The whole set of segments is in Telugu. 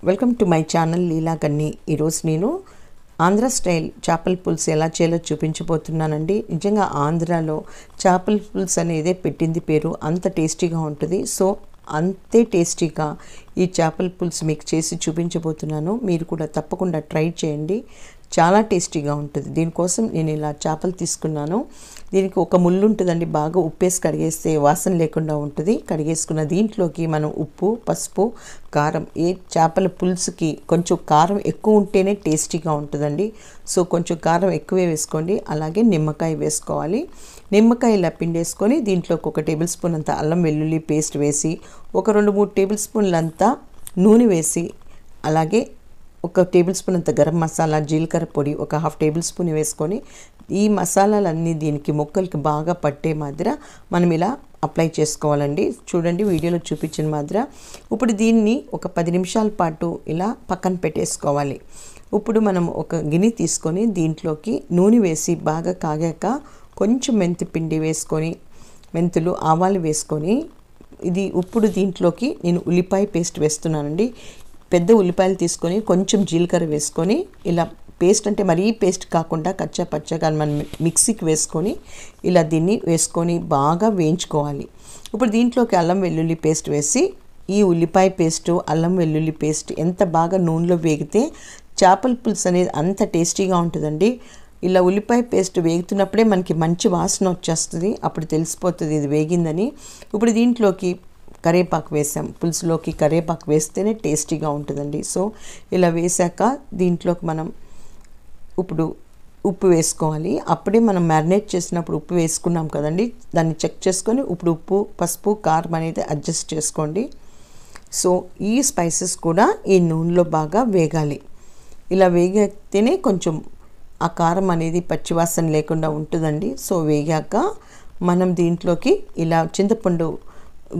వెల్కమ్ టు మై ఛానల్ లీలా గన్ని. ఈరోజు నేను ఆంధ్ర స్టైల్ చేపల పులుసు ఎలా చేయాలో చూపించబోతున్నానండి. నిజంగా ఆంధ్రాలో చేపల పులుసు అనేదే పెట్టింది పేరు, అంత టేస్టీగా ఉంటుంది. సో అంతే టేస్టీగా ఈ చేపల పులుసు మీకు చేసి చూపించబోతున్నాను. మీరు కూడా తప్పకుండా ట్రై చేయండి, చాలా టేస్టీగా ఉంటుంది. దీనికోసం నేను ఇలా చేపలు తీసుకున్నాను. దీనికి ఒక ముళ్ళు ఉంటుందండి, బాగా ఉప్పేసి కడిగేస్తే వాసన లేకుండా ఉంటుంది. కడిగేసుకున్న దీంట్లోకి మనం ఉప్పు, పసుపు, కారం, ఏ చేపల పులుసుకి కొంచెం కారం ఎక్కువ ఉంటేనే టేస్టీగా ఉంటుందండి. సో కొంచెం కారం ఎక్కువే వేసుకోండి. అలాగే నిమ్మకాయ వేసుకోవాలి. నిమ్మకాయ ఇలా పిండేసుకొని దీంట్లోకి 1 టేబుల్ స్పూన్ అంత అల్లం వెల్లుల్లి పేస్ట్ వేసి, ఒక 2-3 టేబుల్ స్పూన్లంతా నూనె వేసి, అలాగే 1 టేబుల్ స్పూన్ అంత గరం మసాలా, జీలకర్ర పొడి 1/2 టేబుల్ స్పూన్ వేసుకొని, ఈ మసాలాలన్నీ దీనికి ముక్కలకి బాగా పట్టే మాదిర మనం ఇలా అప్లై చేసుకోవాలండి. చూడండి వీడియోలో చూపించిన మాదిర. ఇప్పుడు దీన్ని ఒక 10 నిమిషాల పాటు ఇలా పక్కన పెట్టేసుకోవాలి. ఇప్పుడు మనం ఒక గిన్నె తీసుకొని దీంట్లోకి నూనె వేసి బాగా కాగాక కొంచెం మెంతి పిండి వేసుకొని, మెంతులు, ఆవాలు వేసుకొని, ఇది ఇప్పుడు దీంట్లోకి నేను ఉల్లిపాయ పేస్ట్ వేస్తున్నానండి. పెద్ద ఉల్లిపాయలు తీసుకొని కొంచెం జీలకర్ర వేసుకొని, ఇలా పేస్ట్ అంటే మరీ పేస్ట్ కాకుండా కచ్చా పచ్చగా మనం మిక్సీకి వేసుకొని ఇలా దీన్ని వేసుకొని బాగా వేయించుకోవాలి. ఇప్పుడు దీంట్లోకి అల్లం వెల్లుల్లి పేస్ట్ వేసి, ఈ ఉల్లిపాయ పేస్టు, అల్లం వెల్లుల్లి పేస్ట్ ఎంత బాగా నూనెలో వేగితే చేపల పులుసు అనేది అంత టేస్టీగా ఉంటుందండి. ఇలా ఉల్లిపాయ పేస్ట్ వేగుతున్నప్పుడే మనకి మంచి వాసన వచ్చేస్తుంది, అప్పుడు తెలిసిపోతుంది ఇది వేగిందని. ఇప్పుడు దీంట్లోకి కరివేపాకు వేసాం. పులుసులోకి కరివేపాకు వేస్తేనే టేస్టీగా ఉంటుందండి. సో ఇలా వేసాక దీంట్లోకి మనం ఇప్పుడు ఉప్పు వేసుకోవాలి. అప్పుడే మనం మ్యారినేట్ చేసినప్పుడు ఉప్పు వేసుకున్నాం కదండి, దాన్ని చెక్ చేసుకొని ఇప్పుడు ఉప్పు, పసుపు, కారం అనేది అడ్జస్ట్ చేసుకోండి. సో ఈ స్పైసెస్ కూడా ఈ నూనెలో బాగా వేగాలి. ఇలా వేగితేనే కొంచెం ఆ కారం అనేది పచ్చివాసన లేకుండా ఉంటుందండి. సో వేగాక మనం దీంట్లోకి ఇలా చింతపండు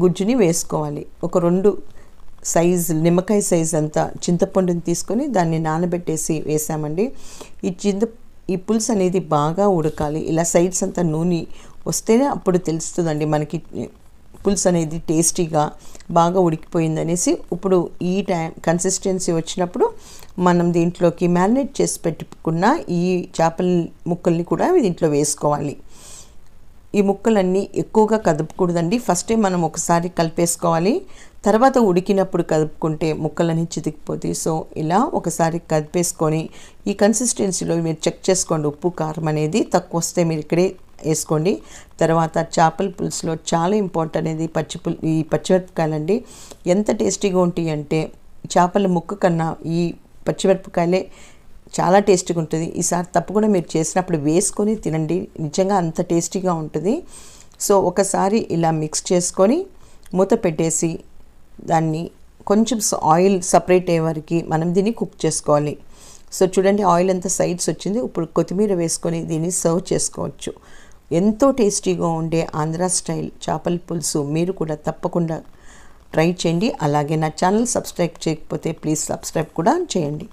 గుజ్జుని వేసుకోవాలి. ఒక 2 సైజు నిమ్మకాయ సైజ్ అంతా చింతపండుని తీసుకొని దాన్ని నానబెట్టేసి వేసామండి. ఈ పులుసు అనేది బాగా ఉడకాలి. ఇలా సైడ్స్ అంతా నూనె వస్తేనే అప్పుడు తెలుస్తుందండి మనకి పులుసు అనేది టేస్టీగా బాగా ఉడికిపోయిందనేసి. ఇప్పుడు ఈ కన్సిస్టెన్సీ వచ్చినప్పుడు మనం దీంట్లోకి మ్యారినేట్ చేసి పెట్టుకున్న ఈ చేపల ముక్కల్ని కూడా దీంట్లో వేసుకోవాలి. ఈ ముక్కలన్నీ ఎక్కువగా కదుపుకూడదండి. ఫస్టే మనం ఒకసారి కలిపేసుకోవాలి, తర్వాత ఉడికినప్పుడు కదుపుకుంటే ముక్కలన్నీ చితికిపోతాయి. సో ఇలా ఒకసారి కదిపేసుకొని ఈ కన్సిస్టెన్సీలో మీరు చెక్ చేసుకోండి. ఉప్పు, కారం అనేది తక్కువ వస్తే మీరు ఇక్కడే వేసుకోండి. తర్వాత చేపల పులుసులో చాలా ఇంపార్టెంట్ అనేది ఈ పచ్చిమిరపకాయలండి. ఎంత టేస్టీగా ఉంటాయి అంటే చేపల ముక్క కన్నా ఈ పచ్చిమిరపకాయలే చాలా టేస్టీగా ఉంటుంది. ఈసారి తప్పకుండా మీరు చేసినప్పుడు వేసుకొని తినండి, నిజంగా అంత టేస్టీగా ఉంటుంది. సో ఒకసారి ఇలా మిక్స్ చేసుకొని మూత పెట్టేసి దాన్ని కొంచెం ఆయిల్ సపరేట్ అయ్యే వరకు మనం దీన్ని కుక్ చేసుకోవాలి. సో చూడండి ఆయిల్ అంతా సైడ్స్ వచ్చింది. ఇప్పుడు కొత్తిమీర వేసుకొని దీన్ని సర్వ్ చేసుకోవచ్చు. ఎంతో టేస్టీగా ఉండే ఆంధ్ర స్టైల్ చేపల పులుసు మీరు కూడా తప్పకుండా ట్రై చేయండి. అలాగే నా ఛానల్ సబ్స్క్రైబ్ చేయకపోతే ప్లీజ్ సబ్స్క్రైబ్ కూడా చేయండి.